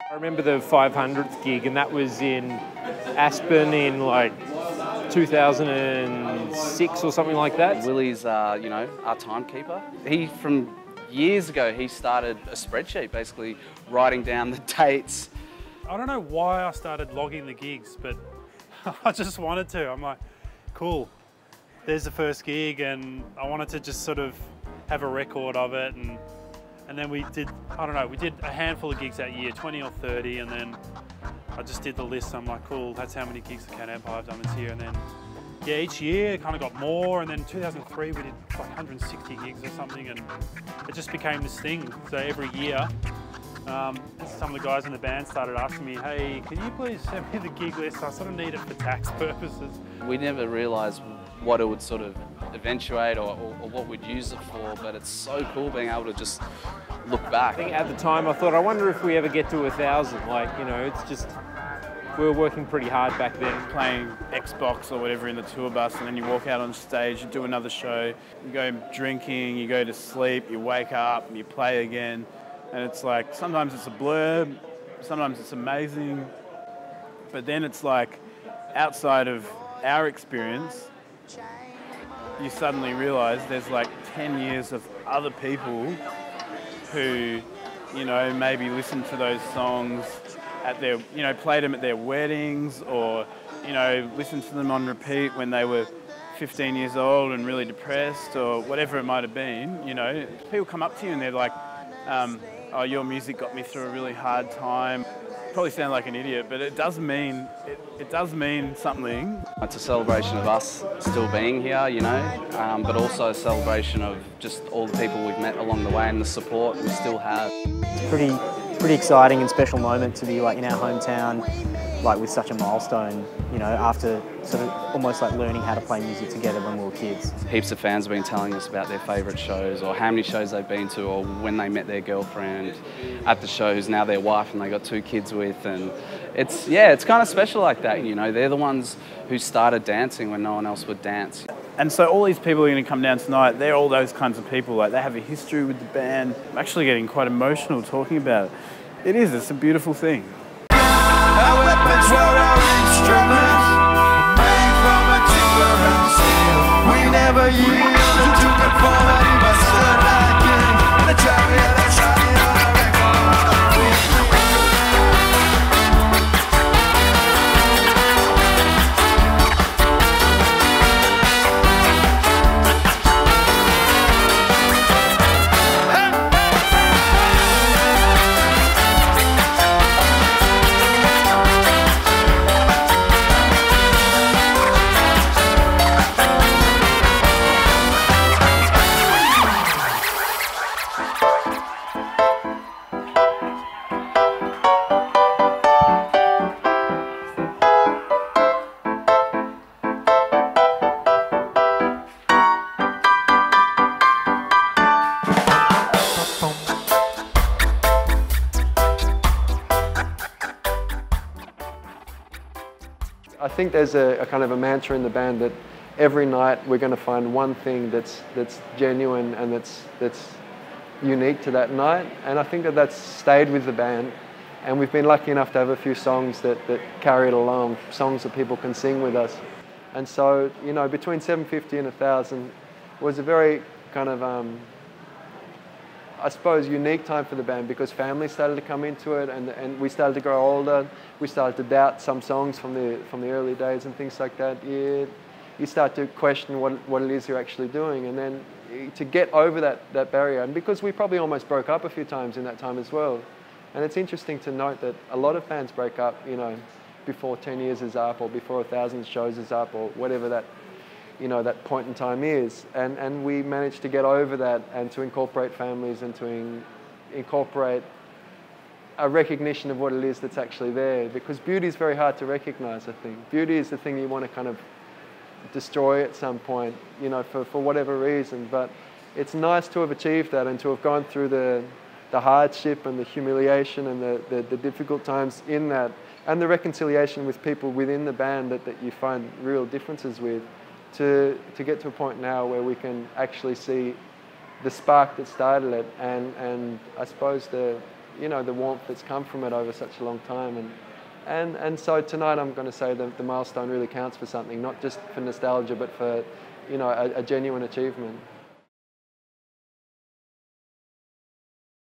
I remember the 500th gig, and that was in Aspen in like 2006 or something like that. Willie's, you know, our timekeeper. He, from years ago, he started a spreadsheet, basically writing down the dates. I don't know why I started logging the gigs, but I just wanted to. I'm like, cool, there's the first gig, and I wanted to just sort of have a record of it. And then we did, I don't know, we did a handful of gigs that year, 20 or 30, and then I just did the list. I'm like, cool, that's how many gigs the Cat Empire have done this year. And then, yeah, each year it kind of got more. And then 2003 we did like 160 gigs or something, and it just became this thing. So every year, some of the guys in the band started asking me, hey, can you please send me the gig list? I sort of need it for tax purposes. We never realised what it would sort of eventuate or what we'd use it for, but it's so cool being able to just look back. I think at the time I thought, I wonder if we ever get to 1,000. Like, you know, it's just, we were working pretty hard back then. Playing Xbox or whatever in the tour bus, and then you walk out on stage, you do another show, you go drinking, you go to sleep, you wake up, you play again, and it's like, sometimes it's a blur, sometimes it's amazing, but then it's like, outside of our experience, you suddenly realise there's like 10 years of other people who, you know, maybe listened to those songs at their, you know, played them at their weddings, or, you know, listened to them on repeat when they were 15 years old and really depressed, or whatever it might have been. You know, people come up to you and they're like, oh, your music got me through a really hard time. Probably sound like an idiot, but it does mean something. It's a celebration of us still being here, you know, but also a celebration of just all the people we've met along the way and the support we still have. It's pretty exciting and special moment to be like in our hometown, like with such a milestone, you know, after sort of almost like learning how to play music together when we were kids. Heaps of fans have been telling us about their favourite shows, or how many shows they've been to, or when they met their girlfriend at the show who's now their wife and they got 2 kids with. And it's, yeah, it's kind of special like that, you know. They're the ones who started dancing when no one else would dance. And so all these people are going to come down tonight, they're all those kinds of people. Like, they have a history with the band. I'm actually getting quite emotional talking about it. It's a beautiful thing. Our weapons were our instruments, made from a timber and steel. We never yielded to conformity, but stood like kings in the chariot that shining on a I think there's a kind of a mantra in the band that every night we're going to find one thing that's genuine and that's unique to that night, and I think that's stayed with the band, and we've been lucky enough to have a few songs that carry it along, songs that people can sing with us. And so, you know, between 750 and 1,000 was a very kind of I suppose, unique time for the band, because families started to come into it, and we started to grow older. We started to doubt some songs from the early days and things like that. You start to question what it is you're actually doing, and then to get over that barrier. And because we probably almost broke up a few times in that time as well. And it's interesting to note that a lot of bands break up, you know, before 10 years is up, or before 1,000 shows is up, or whatever that, you know, that point in time is. And we managed to get over that and to incorporate families and to incorporate a recognition of what it is that's actually there. Because beauty is very hard to recognize, I think. Beauty is the thing you want to kind of destroy at some point, you know, for whatever reason. But it's nice to have achieved that and to have gone through the hardship and the humiliation and the difficult times in that, and the reconciliation with people within the band that you find real differences with, to get to a point now where we can actually see the spark that started it, and I suppose the you know, the warmth that's come from it over such a long time. And so tonight I'm going to say the milestone really counts for something, not just for nostalgia, but for, you know, a genuine achievement.